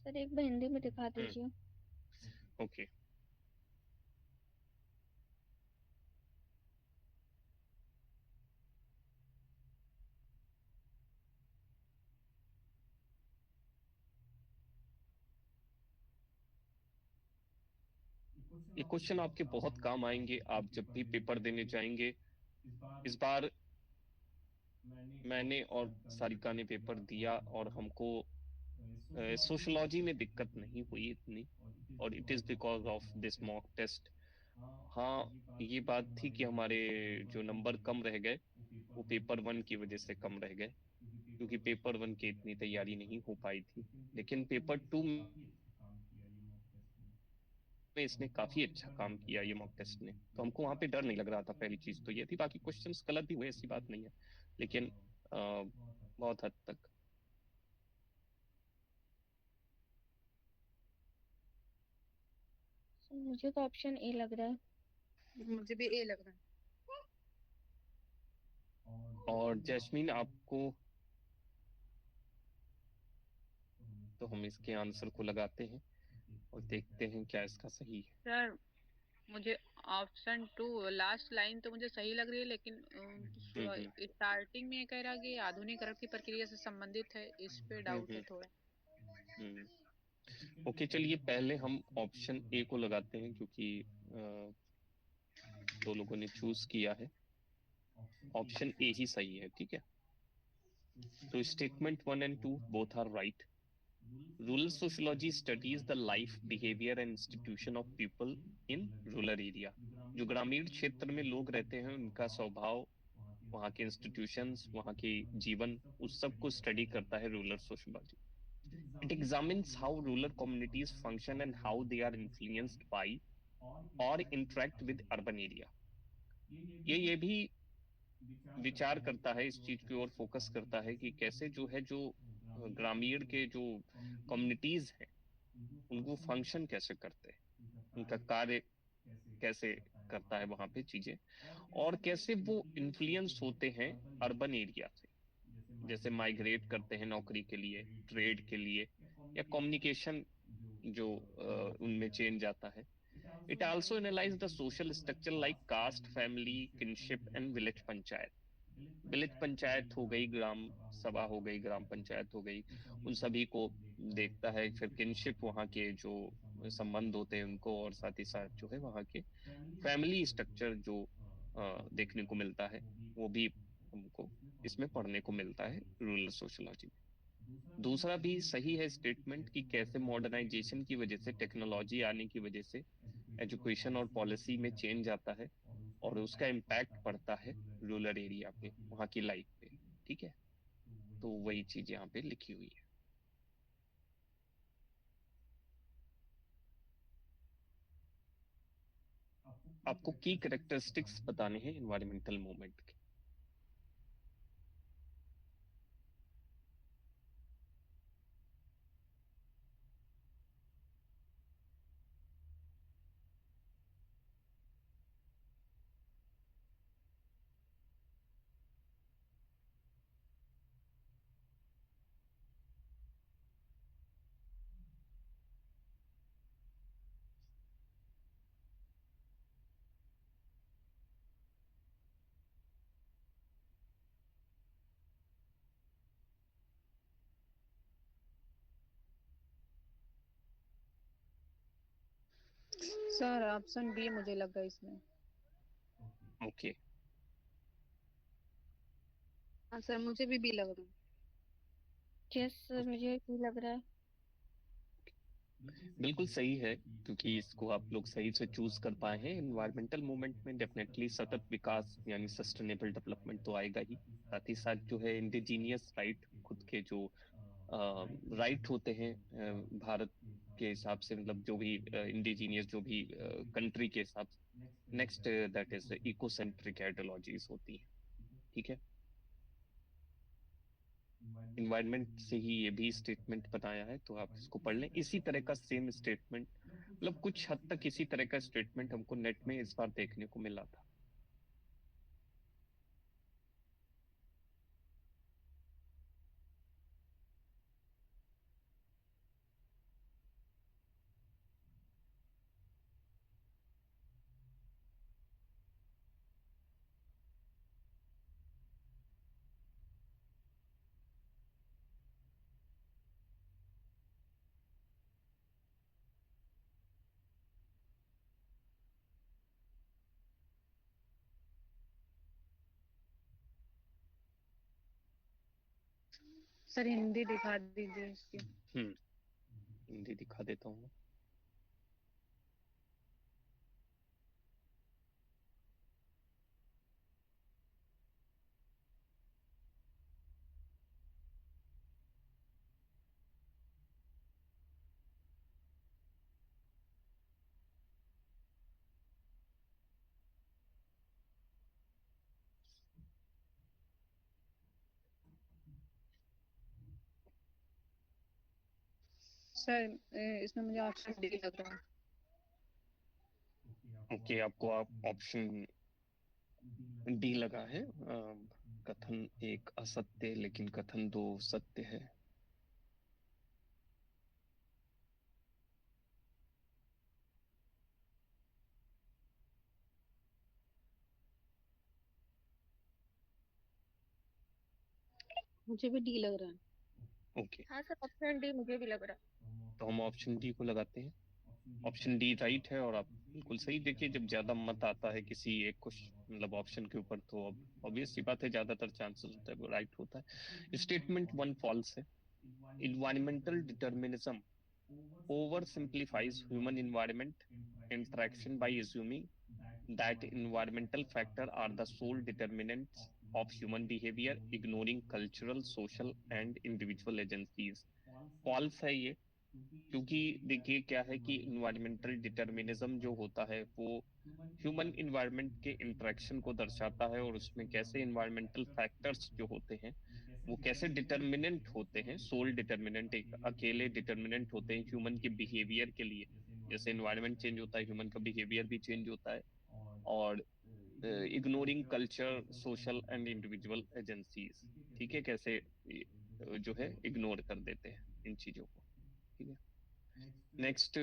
सर एक बार हिंदी में दिखा दीजिए। ओके। ये क्वेश्चन आपके बहुत काम आएंगे आप जब भी पेपर देने जाएंगे। इस बार मैंने और सारिका ने पेपर दिया और हमको सोशोलॉजी में दिक्कत नहीं हुई इतनी, और it is because of this mock test. हाँ, ये बात थी कि हमारे जो नंबर कम रह गए वो पेपर वन की वजह से कम रह गए, क्योंकि पेपर वन की इतनी तैयारी नहीं हो पाई थी। लेकिन पेपर टू में इसने काफी अच्छा काम किया, ये मॉक टेस्ट ने, तो हमको वहां पे डर नहीं लग रहा था। पहली चीज तो ये थी, बाकी क्वेश्चंस गलत भी हुए ऐसी बात नहीं है, लेकिन बहुत हद तक। सर मुझे तो ऑप्शन ए लग रहा है। मुझे भी ए लग रहा है। और जैस्मीन आपको? तो हम इसके आंसर को लगाते हैं और देखते हैं क्या इसका सही है। सर मुझे ऑप्शन 2 लास्ट लाइन तो मुझे सही लग रही है, लेकिन स्टार्टिंग में ये कह रहा कि आधुनिकरण की प्रक्रिया से संबंधित है, इस पे डाउट है थोड़ा। ओके, चलिए पहले हम ऑप्शन ए को लगाते हैं, क्योंकि दो लोगों ने चूज किया है। ऑप्शन ए ही सही है, ठीक है। तो statement 1 and 2 both are right. Rural sociology studies the life, behavior and institution of people in rural area. जो ग्रामीण क्षेत्र में लोग रहते हैं उनका स्वभाव, वहाँ के इंस्टीट्यूशंस, वहाँ के जीवन, उस सब को स्टडी करता है rural sociology. It examines how rural communities function and how they are influenced by or interact with urban area. ये भी विचार करता है, इस चीज की ओर फोकस करता है कि कैसे जो है, जो ग्रामीण के जो कम्युनिटीज हैं उनको फंक्शन कैसे करते हैं, उनका कार्य कैसे करता है वहां पे चीजें, और कैसे वो इन्फ्लुएंस होते हैं अर्बन एरिया से, जैसे माइग्रेट करते हैं नौकरी के लिए, ट्रेड के लिए, या कम्युनिकेशन जो उनमें चेंज आता है। It also analyse the social structure like caste, family, kinship and village panchayat. Village panchayat हो गई, ग्राम सभा हो गई, ग्राम पंचायत हो गई, उन सभी को देखता है। फिर किनशिप, वहाँ के जो संबंध होते हैं उनको, और साथ ही साथ जो है वहाँ के फैमिली स्ट्रक्चर जो देखने को मिलता है, वो भी हमको इसमें पढ़ने को मिलता है रूरल सोशियोलॉजी में। दूसरा भी सही है स्टेटमेंट कि कैसे मॉडर्नाइजेशन की वजह से, टेक्नोलॉजी आने की वजह से एजुकेशन और पॉलिसी में चेंज आता है और उसका इम्पैक्ट पड़ता है रूरल एरिया पे, वहाँ की लाइफ पे, ठीक है। तो वही चीज यहाँ पे लिखी हुई है। आपको की कैरेक्टरिस्टिक्स बताने हैं एनवायरमेंटल मूवमेंट के। सर ऑप्शन बी मुझे लगा इसमें। ओके, हाँ सर, मुझे भी लग रहा है। यस मुझे भी लग रहा है। बिल्कुल सही है, क्योंकि इसको आप लोग सही से चूज कर पाए हैं। एनवायरमेंटल मूवमेंट में डेफिनेटली सतत विकास यानी सस्टेनेबल डेवलपमेंट तो आएगा ही, साथ ही साथ जो है इंडिजीनियस राइट, खुद के जो राइट होते हैं भारत के हिसाब से, मतलब जो भी इंडिजीनियस जो भी कंट्री के हिसाब से। Next that is ecocentric ideologies होती है, ठीक है। इन्वायरमेंट से ही ये भी स्टेटमेंट बनाया है, तो आप इसको पढ़ लें। इसी तरह का सेम स्टेटमेंट, मतलब कुछ हद तक इसी तरह का स्टेटमेंट हमको नेट में इस बार देखने को मिला था। सर हिंदी दिखा दीजिए इसकी। हिंदी दिखा देता हूँ। सर इसमें मुझे ऑप्शन डी लग रहा है। ओके, आपको आप ऑप्शन डी लगा है। कथन एक असत्य लेकिन कथन दो सत्य है। मुझे भी डी लग रहा है। ओके, हाँ सर ऑप्शन डी मुझे भी लग रहा तो हम ऑप्शन डी को लगाते हैं। ऑप्शन डी राइट है, और आप बिल्कुल सही। देखिए, जब ज्यादा मत आता है किसी एक कुछ मतलब ऑप्शन के ऊपर, तो अब ऑब्वियस सी बात है, ज्यादातर चांसेस होता है वो राइट होता है। स्टेटमेंट वन फॉल्स है। Environmental determinism over simplifies human environment interaction by assuming that environmental factors are the sole determinants of human behavior, ignoring cultural, social and individual agencies। False है ये, क्योंकि देखिए क्या है कि इन्वायरमेंटल डिटर्मिनिज्म जो होता है वो ह्यूमन इन्वायरमेंट के इंटरेक्शन को दर्शाता है, और उसमें कैसे इन्वायरमेंटल फैक्टर्स जो होते हैं वो कैसे डिटर्मिनेंट होते हैं, सोल डिटर्मिनेंट, एक अकेले डिटर्मिनेंट होते हैं ह्यूमन के बिहेवियर के लिए। जैसे इन्वायरमेंट चेंज होता है, ह्यूमन का बिहेवियर भी चेंज होता है। और ignoring culture, social and individual agencies, ठीक है, कैसे जो है इग्नोर कर देते हैं इन चीजों को, ठीक है। Next,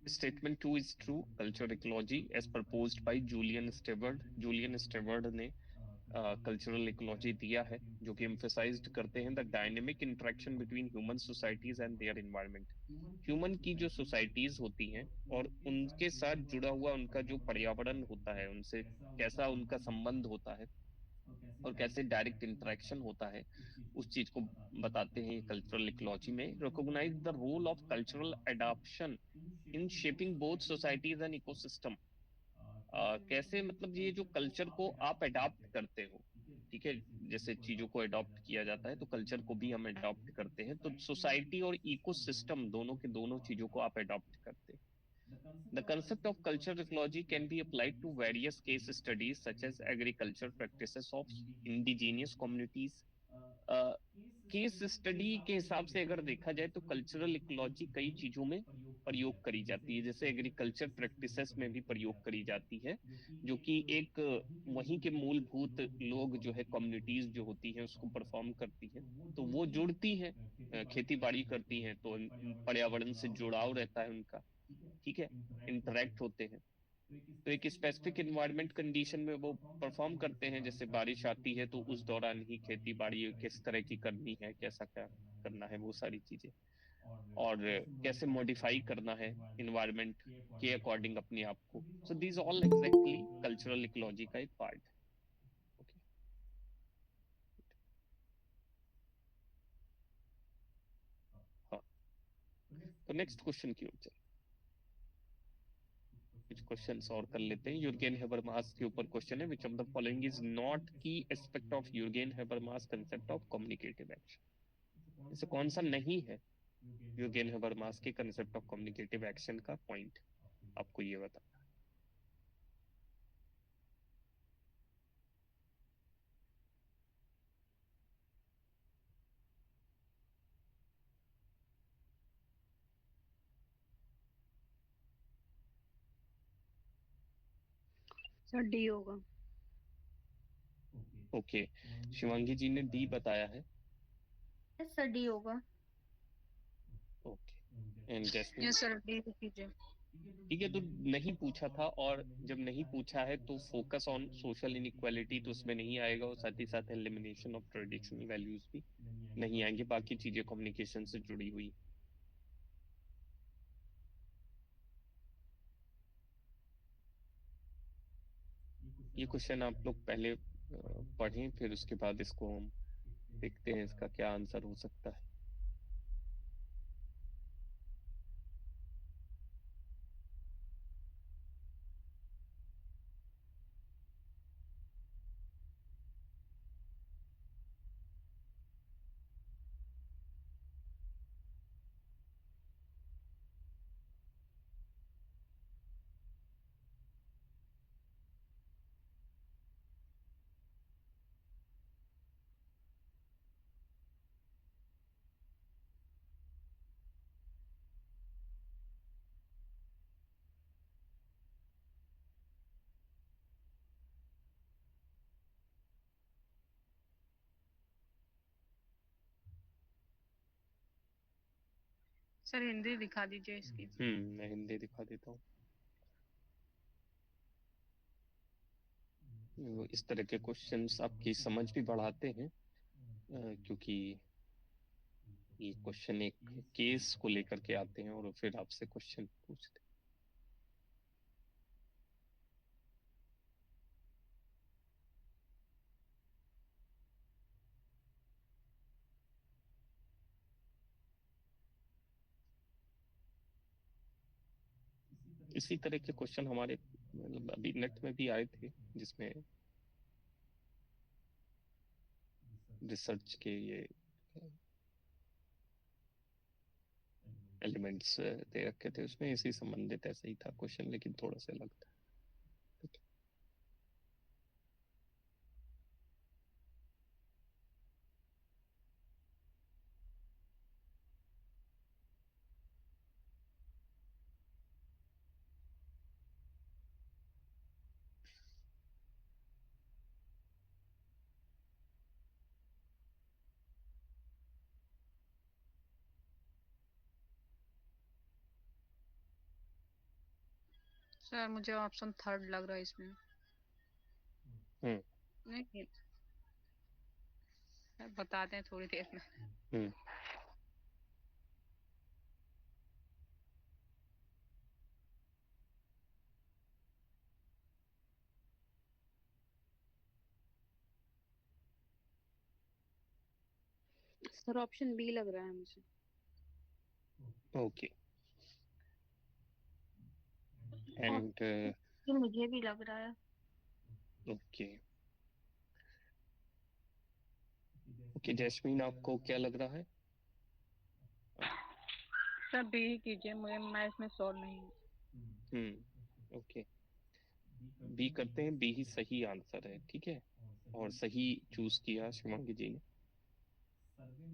statement two is true. Culture ecology as proposed by Julian Steward, Julian Steward ने कल्चरल इकोलॉजी दिया है, जो कि एम्फेसाइज्ड करते हैं the dynamic interaction between human societies and their environment. Human की जो सोसाइटीज होती हैं और उनके साथ जुड़ा हुआ उनका जो पर्यावरण होता है, उनसे कैसा उनका संबंध होता है और कैसे डायरेक्ट इंटरेक्शन होता है, उस चीज को बताते हैं कल्चरल इकोलॉजी में। Recognise the role of cultural adaption in shaping both societies and ecosystem. कैसे, मतलब ये जो कल्चर को आप अडॉप्ट करते हो, ठीक है, जैसे चीजों को अडॉप्ट किया जाता है तो कल्चर को भी हम अडॉप्ट करते हैं, तो सोसाइटी और इकोसिस्टम दोनों के दोनों चीजों को आप अडॉप्ट करते हैं। The concept of cultural ecology can be applied to various case studies such as agriculture practices of indigenous communities। Case study के हिसाब से अगर देखा जाए तो कल्चरल इकोलॉजी कई चीजों में प्रयोग करी जाती है, जैसे एग्रीकल्चर प्रैक्टिसेस में भी प्रयोग करी जाती है, जो कि एक वहीं के मूलभूत लोग जो है, कम्युनिटीज जो होती हैं उसको परफॉर्म करती हैं, तो वो जुड़ती हैं, खेती बाड़ी करती हैं, तो पर्यावरण से जुड़ाव रहता है उनका, ठीक है, इंटरेक्ट होते हैं। तो एक स्पेसिफिक इन्वायरमेंट कंडीशन में वो परफॉर्म करते हैं, जैसे बारिश आती है तो उस दौरान ही खेती बाड़ी किस तरह की करनी है, कैसा क्या करना है, वो सारी चीजें। और कैसे मॉडिफाई करना है इन्वायरमेंट के अकॉर्डिंग अपने आप को. So these all exactly cultural ecology का एक पार्ट है. ओके. हाँ, तो नेक्स्ट क्वेश्चन की ओर चलते हैं. कुछ क्वेश्चंस और कर लेते हैं. यूर्गेन हेबरमास के ऊपर क्वेश्चन है. Which of the following is not key aspect of Jurgen Habermas concept of communicative action. इसे कौन सा नहीं है यूर्गेन हेबरमास के कंसेप्ट ऑफ कम्युनिकेटिव एक्शन का पॉइंट, आपको ये बता. सर डी होगा. ओके, शिवांगी जी ने डी बताया है. यस सर डी होगा. Okay, and Jasmine. Yes sir D कीजिए. ठीक है, तो नहीं पूछा था, और जब नहीं पूछा है तो फोकस ऑन सोशल इनइक्वालिटी तो उसमें नहीं आएगा, और साथ ही साथ एलिमिनेशन ऑफ ट्रेडिशनल वैल्यूज भी नहीं आएंगे. बाकी चीजें कम्युनिकेशन से जुड़ी हुई. ये क्वेश्चन आप लोग पहले पढ़ें, फिर उसके बाद इसको हम देखते हैं इसका क्या आंसर हो सकता है. सर हिंदी दिखा दीजिए इसकी. मैं हिंदी दिखा देता हूँ. इस तरह के क्वेश्चंस आपकी समझ भी बढ़ाते हैं, क्योंकि ये क्वेश्चन एक केस को लेकर के आते हैं और फिर आपसे क्वेश्चन पूछते हैं. इसी तरह के क्वेश्चन हमारे मतलब अभी नेट में भी आए थे, जिसमें रिसर्च के ये एलिमेंट्स दे रखे थे. उसमें इसी संबंधित ऐसा ही था क्वेश्चन, लेकिन थोड़ा सा अलग था. सर मुझे ऑप्शन थर्ड लग रहा है इसमें. नहीं बताते हैं थोड़ी देर में. सर ऑप्शन बी लग रहा है मुझे. ओके, एंड ये मुझे भी लग रहा है. ओके. ओके जैस्मीन, आपको क्या लग रहा है? सर बी ही कीजिए, मुझे मैं इसमें श्योर नहीं हूँ. ओके, बी करते हैं. बी ही सही आंसर है. ठीक है, और सही चूज किया शिवांगी जी ने.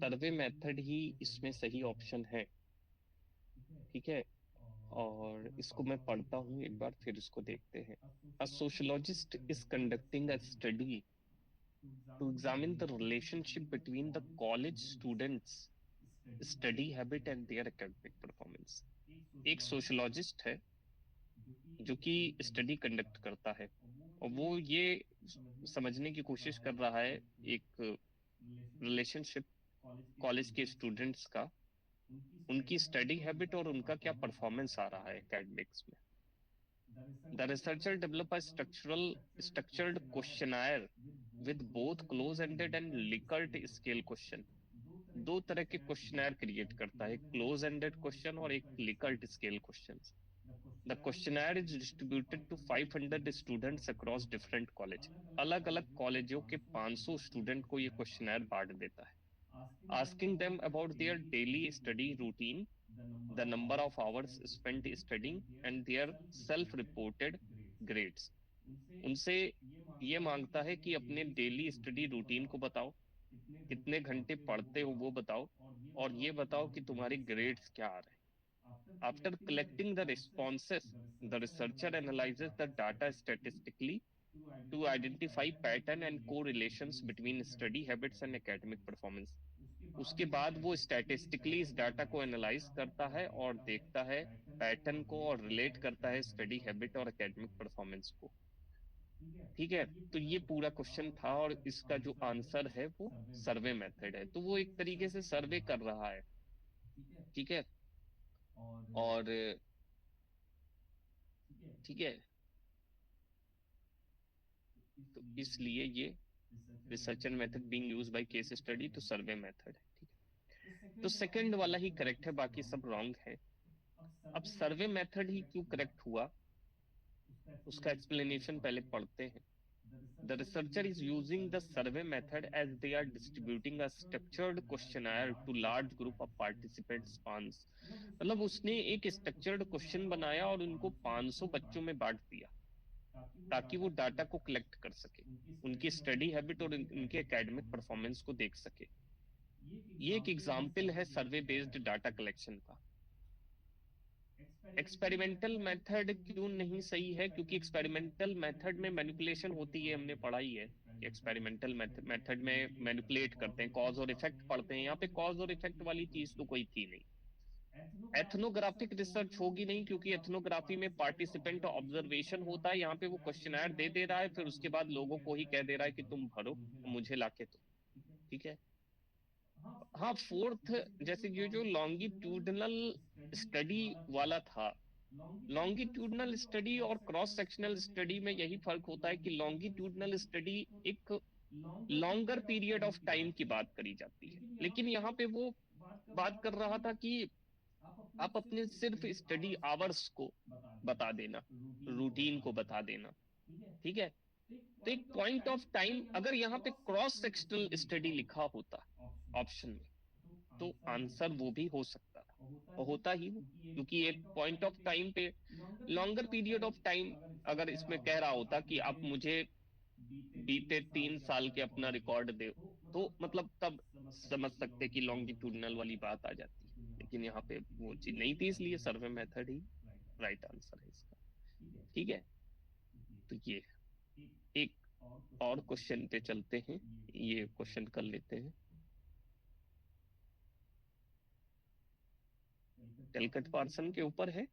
सर्वे मेथड ही इसमें सही ऑप्शन है. ठीक है, और इसको मैं पढ़ता हूँ एक बार, फिर इसको देखते हैं. A sociologist is conducting a study to examine the relationship between the college students' study habit and their academic performance. एक सोशोलॉजिस्ट है जो कि स्टडी कंडक्ट करता है, और वो ये समझने की कोशिश कर रहा है एक रिलेशनशिप कॉलेज के स्टूडेंट्स का उनकी स्टडी हैबिट और उनका क्या परफॉर्मेंस आ रहा है एकेडमिक्स में। The researcher develop a structured questionnaire with both close ended and Likert scale question. दो तरह के क्वेश्चनायर क्रिएट करता है, एक क्लोज एंडेड क्वेश्चन और एक Likert scale question. The questionnaire is distributed to 500 students across different college. अलग अलग कॉलेजों के 500 स्टूडेंट को ये क्वेश्चनायर बांट देता है। Asking them about their daily study routine, the number of hours spent studying and their self reported grades। उनसे ये मांगता है कि अपने डेली स्टडी रूटीन को बताओ, कितने घंटे पढ़ते हो वो बताओ, और ये बताओ कि तुम्हारे ग्रेड्स क्या आ रहे हैं। After collecting the responses, the researcher analyses the data statistically to identify pattern and correlations between study habits and academic performance। उसके बाद वो स्टैटिस्टिकली इस डाटा को एनालाइज करता है और देखता है पैटर्न को और रिलेट करता है स्टडी हैबिट और एकेडमिक परफॉर्मेंस को। ठीक है, तो ये पूरा क्वेश्चन था और इसका जो आंसर है वो सर्वे मेथड है। तो वो एक तरीके से सर्वे कर रहा है। ठीक है, और ठीक है, तो इसलिए ये researcher method being used by case study to survey method है। ठीक है, तो सेकंड वाला ही करेक्ट है, बाकी सब रॉन्ग है। अब सर्वे मेथड ही क्यों करेक्ट हुआ उसका एक्सप्लेनेशन पहले पढ़ते हैं। The researcher is using the survey method as they are distributing a structured questionnaire to large group of participants spans। मतलब उसने एक स्ट्रक्चर्ड क्वेश्चन बनाया और उनको 500 बच्चों में बांट दिया ताकि वो डाटा को कलेक्ट कर सके, उनकी स्टडी हैबिट और उनके एकेडमिक परफॉर्मेंस को देख सके। ये एक एग्जाम्पल है सर्वे बेस्ड डाटा कलेक्शन का। एक्सपेरिमेंटल मेथड क्यों नहीं सही है? क्योंकि एक्सपेरिमेंटल मेथड में मैनिपुलेशन होती है, हमने पढ़ा ही है कि एक्सपेरिमेंटल मेथड में मैनिपुलेट करते हैं, कॉज और इफेक्ट पढ़ते हैं। यहाँ पे कॉज और इफेक्ट वाली चीज तो कोई थी नहीं। एथनोग्राफिक रिसर्च होगी नहीं, क्योंकि एथनोग्राफी में पार्टिसिपेंट ऑब्जर्वेशन होता है। यहाँ पे वो क्वेश्चनर दे रहा है, फिर उसके बाद लोगों को ही कह दे रहा है कि तुम भरो, मुझे लाके दो। ठीक है, हाँ, फोर्थ जैसे ये जो लॉन्गिट्यूडनल स्टडी वाला था, लॉन्गिट्यूडनल स्टडी और क्रॉस सेक्शनल स्टडी में यही फर्क होता है कि लॉन्गिट्यूडनल स्टडी एक लॉन्गर पीरियड ऑफ टाइम की बात करी जाती है, लेकिन यहाँ पे वो बात कर रहा था कि आप अपने सिर्फ स्टडी आवर्स को बता देना, रूटीन को बता देना। ठीक है, तो एक पॉइंट ऑफ टाइम, अगर यहाँ पे क्रॉस सेक्शनल स्टडी लिखा होता ऑप्शन में तो आंसर वो भी हो सकता था, और होता ही वो, क्योंकि एक पॉइंट ऑफ टाइम पे लॉन्गर पीरियड ऑफ टाइम अगर इसमें कह रहा होता कि आप मुझे बीते 3 साल के अपना रिकॉर्ड दे, तो मतलब तब समझ सकते कि लॉन्गिट्यूडनल वाली बात आ जाती है, लेकिन यहाँ पे वो चीज नहीं थी, इसलिए सर्वे मेथड ही राइट आंसर है इसका। ठीक है, तो ये एक और क्वेश्चन पे चलते हैं, ये क्वेश्चन कर लेते हैं। कैलकट पार्सन के ऊपर है।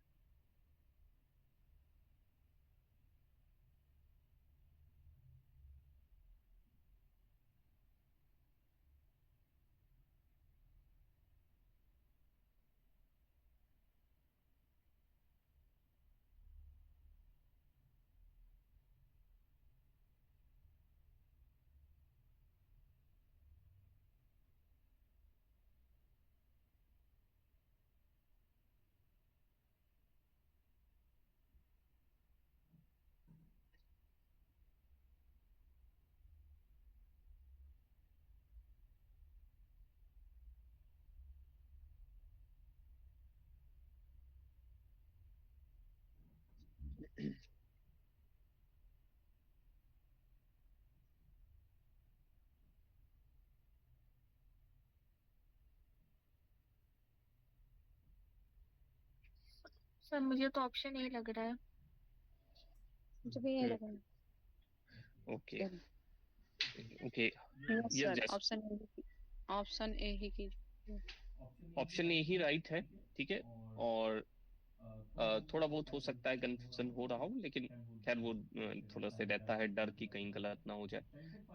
सर मुझे तो ऑप्शन ए लग रहा है। मुझे भी ये लग रहा है। Okay okay, yes yes sir, option A ही की। ऑप्शन ए ही राइट है। ठीक है, और थोड़ा बहुत हो सकता है कंफ्यूजन हो रहा हो, लेकिन खैर वो थोड़ा सा रहता है डर कि कहीं गलत ना हो जाए।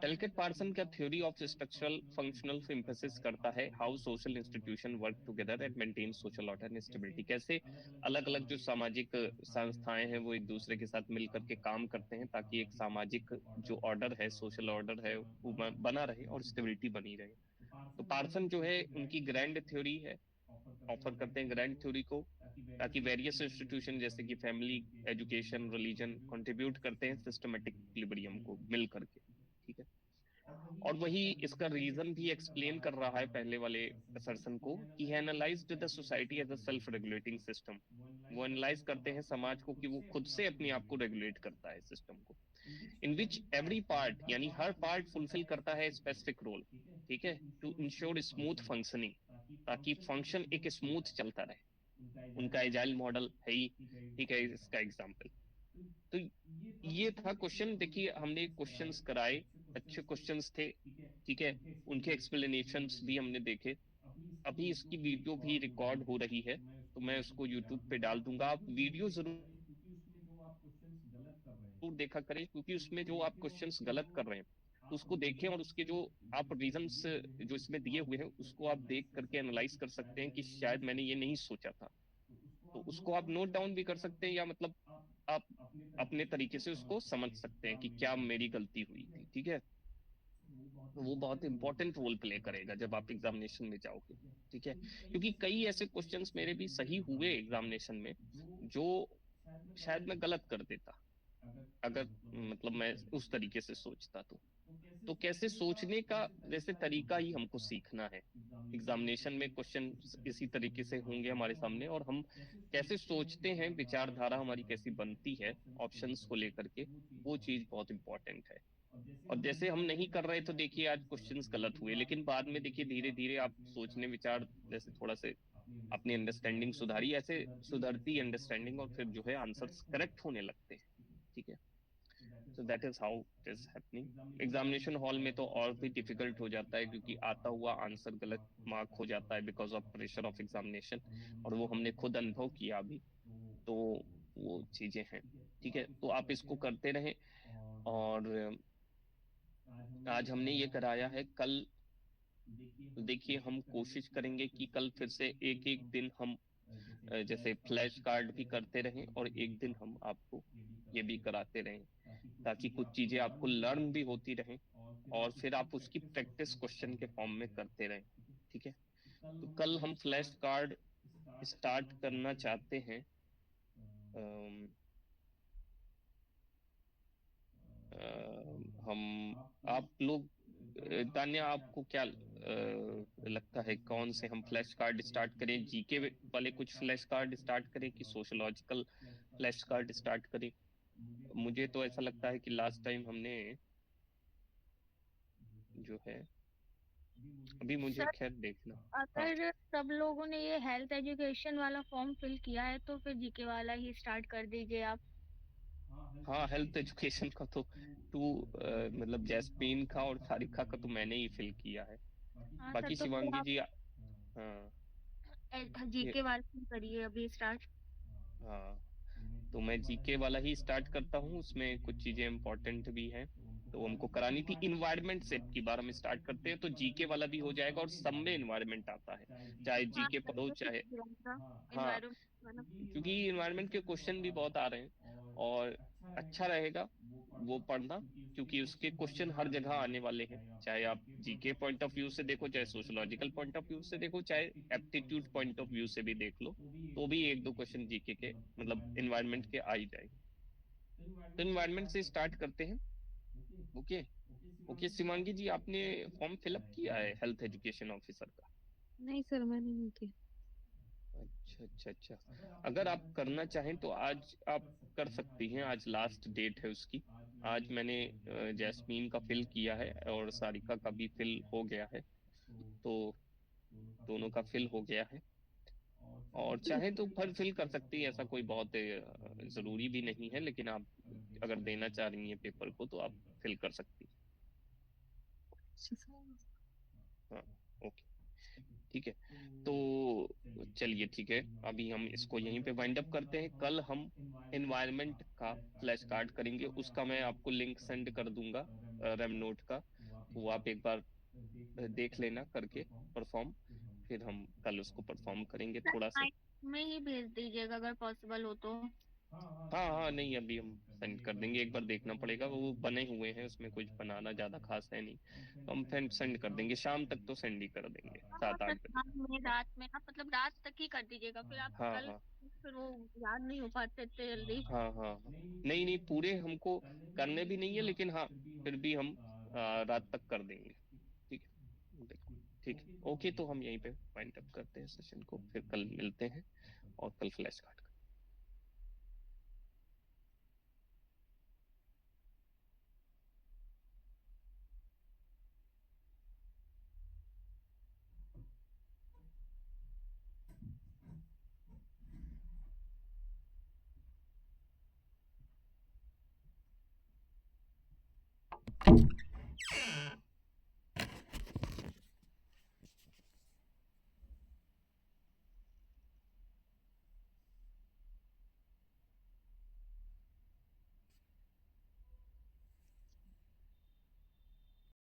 टेलकेट पार्सन का theory of structural functional synthesis करता है how social institution work together and maintain social order and stability. कैसे अलग अलग जो सामाजिक संस्थाएं हैं वो एक दूसरे के साथ मिल करके काम करते हैं ताकि एक सामाजिक जो ऑर्डर है, सोशल ऑर्डर है, वो बना रहे और स्टेबिलिटी बनी रहे। तो पार्सन जो है उनकी ग्रैंड थ्योरी है, ऑफर करते हैं ग्रैंड थ्योरी को, ताकि वेरियस इंस्टीट्यूशन जैसे कि फैमिली, एजुकेशन, रिलीजन कंट्रीब्यूट करते हैं सिस्टमेटिक इक्विलिब्रियम को मिल करके। ठीक है, और वही इसका रीजन भी एक्सप्लेन कर रहा है पहले वाले असर्शन को कि है analysed the society as a self regulating system. वो एनालाइज करते हैं समाज को कि वो खुद से अपने आप को रेगुलेट करता है सिस्टम को, इन विच एवरी पार्ट यानी हर पार्ट फुलफिल करता है स्पेसिफिक रोल। ठीक है, टू इंश्योर स्मूथ फंक्शनिंग, ताकि फंक्शन एक स्मूथ चलता रहे। उनका एजाइल मॉडल है ही। ठीक है, इसका एग्जांपल। तो ये था क्वेश्चन। देखिए हमने क्वेश्चंस कराए, अच्छे क्वेश्चंस थे। ठीक है, उनके एक्सप्लेनेशंस भी हमने देखे। अभी इसकी वीडियो भी रिकॉर्ड हो रही है तो मैं उसको यूट्यूब पे डाल दूंगा, आप वीडियो जरूर देखा करें, क्योंकि उसमें जो आप क्वेश्चंस गलत कर रहे हैं तो उसको देखें, और उसके जो आप रीजंस जो इसमें दिए हुए हैं उसको आप देख करके एनालाइज कर सकते हैं कि शायद मैंने ये नहीं सोचा था। तो उसको आप नोट डाउन भी कर सकते हैं, या मतलब आप अपने तरीके से उसको समझ सकते हैं कि क्या मेरी गलती हुई थी। ठीक है, तो वो बहुत इंपॉर्टेंट रोल प्ले करेगा जब आप एग्जामिनेशन में जाओगे। ठीक है, क्योंकि कई ऐसे क्वेश्चंस मेरे भी सही हुए एग्जामिनेशन में जो शायद मैं गलत कर देता अगर मतलब मैं उस तरीके से सोचता। तो कैसे सोचने का जैसे तरीका ही हमको सीखना है। एग्जामिनेशन में क्वेश्चन इसी तरीके से होंगे हमारे सामने, और हम कैसे सोचते हैं, विचारधारा हमारी कैसी बनती है ऑप्शंस को लेकर के, वो चीज बहुत इंपॉर्टेंट है। और जैसे हम नहीं कर रहे तो देखिए आज क्वेश्चंस गलत हुए, लेकिन बाद में देखिए धीरे धीरे आप सोचने विचार जैसे थोड़ा से अपनी अंडरस्टैंडिंग सुधारी, ऐसे सुधरती अंडरस्टैंडिंग और फिर जो है आंसर्स करेक्ट होने लगते हैं। ठीक है, so that is how it is happening। Examination hall में तो और भी डिफिकल्ट हो जाता है, क्योंकि आता हुआ आंसर गलत मार्क हो जाता है because of pressure of examination, और वो हमने खुद अनुभव किया अभी। तो वो चीजें हैं। ठीक है, तो आप इसको करते रहें। और आज हमने ये कराया है, कल देखिए हम कोशिश करेंगे कि कल फिर से एक एक दिन हम जैसे फ्लैश कार्ड भी करते रहें, और एक दिन हम आपको ये भी कराते रहें, ताकि कुछ चीजें आपको लर्न भी होती रहें और फिर आप उसकी प्रैक्टिस क्वेश्चन के फॉर्म में करते रहें। ठीक है, तो कल हम फ्लैश कार्ड स्टार्ट करना चाहते हैं। हम आप लोग तान्या, आपको क्या लगता है कौन से हम फ्लैश कार्ड स्टार्ट करें? जीके वाले कुछ फ्लैश कार्ड स्टार्ट करें कि सोशलॉजिकल फ्लैश कार्ड स्टार्ट करें? मुझे तो ऐसा लगता है कि लास्ट टाइम हमने जो है, अभी मुझे सर खैर देखना। हाँ अगर सब लोगों ने ये हेल्थ एजुकेशन वाला फॉर्म फिल किया है तो फिर जीके वाला ही स्टार्ट कर दीजिए आप। हाँ, हेल्थ एजुकेशन का तो मतलब जैस्मीन का और सारिका का तो मैंने ही फिल किया है। हाँ सर, बाकी तो फिर शिवांगी आप जी हाँ ये जीके वाला ही करिए अभी स्टार्ट। हाँ, तो मैं जीके वाला ही स्टार्ट करता हूँ, उसमें कुछ चीजें इंपॉर्टेंट भी हैं तो हमको करानी थी। इन्वायरमेंट से की बार हम स्टार्ट करते हैं तो जीके वाला भी हो जाएगा, और सब में इन्वायरमेंट आता है, चाहे हाँ जीके सर, पढ़ो वो चाहे। ठीक रहेगा हाँ, एनवायरमेंट वाला। क्योंकि इन्वायरमेंट के क्वेश्चन भी बहुत आ रहे हैं, और अच्छा रहेगा वो पढ़ना, क्योंकि उसके क्वेश्चन हर जगह आने वाले हैं, चाहे आप जीके पॉइंट ऑफ व्यू से देखो, चाहे सोशोलॉजिकल पॉइंट ऑफ व्यू से देखो, चाहे एप्टीट्यूड पॉइंट ऑफ व्यू से भी देख लो, तो भी एक दो क्वेश्चन जीके के मतलब इन्वायरमेंट के आ ही जाएंगे। तो इन्वायरमेंट से स्टार्ट करते हैं। ओके ओके, शिवांगी जी आपने फॉर्म फिलअप किया है हेल्थ एजुकेशन ऑफिसर का? नहीं सर, मैंने नहीं किया। अच्छा अच्छा अच्छा, अगर आप करना चाहें तो आज आप कर सकती हैं, आज लास्ट डेट है उसकी। आज मैंने जैस्मीन का फिल किया है और सारिका का भी फिल हो गया है, तो दोनों का फिल हो गया है। और चाहे तो फिर फिल कर सकती है, ऐसा कोई बहुत जरूरी भी नहीं है, लेकिन आप अगर देना चाह रही हैं पेपर को तो आप फिल कर सकती हैं। हाँ, ओके ठीक है, तो चलिए ठीक है, अभी हम इसको यहीं पे वाइंड अप करते हैं। कल हम एनवायरनमेंट का फ्लैश कार्ड करेंगे, उसका मैं आपको लिंक सेंड कर दूंगा रेम नोट का, वो आप एक बार देख लेना करके परफॉर्म, फिर हम कल उसको परफॉर्म करेंगे थोड़ा सा। में ही भेज दीजिएगा अगर पॉसिबल हो तो। हाँ हाँ, नहीं अभी हम सेंड कर देंगे, एक बार देखना पड़ेगा, वो बने हुए हैं, उसमें कुछ बनाना ज्यादा खास है नहीं, तो हम फिर सेंड कर देंगे, शाम तक तो सेंड ही कर देंगे, हाँ 7-8 बजे। शाम में रात में आप मतलब रात तक ही कर दीजिएगा, फिर आप हाँ कल हाँ फिर वो याद नहीं हो पाते इतने जल्दी। हाँ हाँ हाँ, नहीं नहीं पूरे हमको करने भी नहीं है, लेकिन हाँ फिर भी हम रात तक कर देंगे। ठीक है, बिल्कुल ठीक है, ओके, तो हम यहीं पे वाइंड अप करते हैं सेशन को, फिर कल मिलते हैं और कल फ्लैश कार्ड